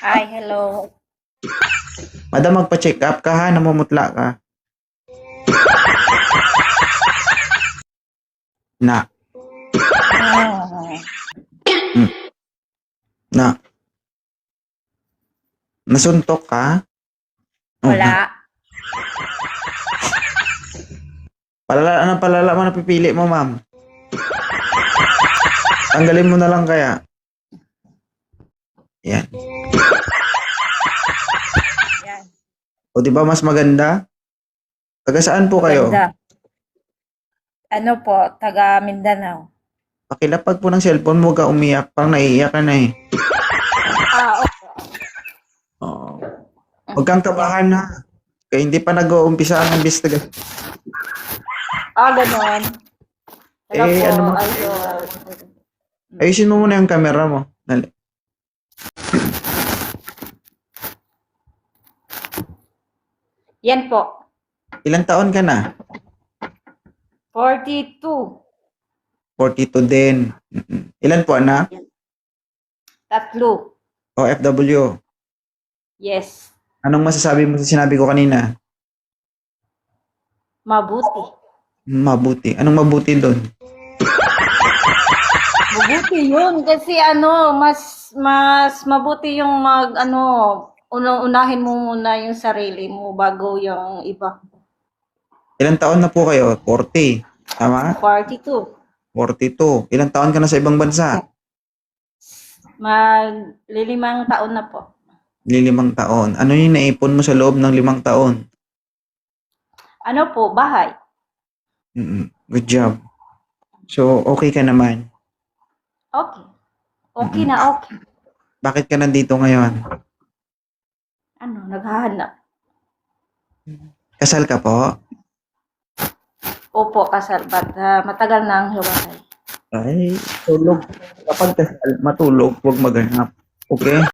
Hi, hello. Madam, magpa-check up ka ha, namumutla ka. Na, Ah, na. Nasuntok ka? Oh, wala. Anong palala mo napipili mo, ma'am? Tanggalin mo na lang kaya. Yan. Yan. O, di ba mas maganda? Taga saan po kayo? Ganda. Ano po, taga Mindanao. Pakilapag po ng cellphone mo, huwag ka umiyak. Parang naiiyak ka na eh. Opo. Oo. Huwag kang tabahan na. Kaya hindi pa nag-uumpisa ang investigasyon. Ganon. Hello po, Ano mo? idol. Ayusin mo muna yung camera mo. Dali. Yan po. Ilang taon ka na? 42. 42 din. Ilan po anak? 3. OFW. Yes. Anong masasabi mo sa sinabi ko kanina? Mabuti. Mabuti. Anong mabuti doon? Mabuti yun kasi mas mabuti yung unahin mo muna yung sarili mo bago yung iba. Ilang taon na po kayo? 40. Tama? 42. 42. Ilang taon ka na sa ibang bansa? Maglilimang taon na po. 5 taon. Ano yung naipon mo sa loob ng 5 taon? Ano po, bahay. Good job. So, okay ka naman. Okay. Okay na okay. Bakit ka nandito ngayon? Naghahanap. Kasal ka po? Opo, kasal. But matagal na ang hiwalay. Ay, tulog. Kapag kasal, matulog, huwag maghanap. Okay?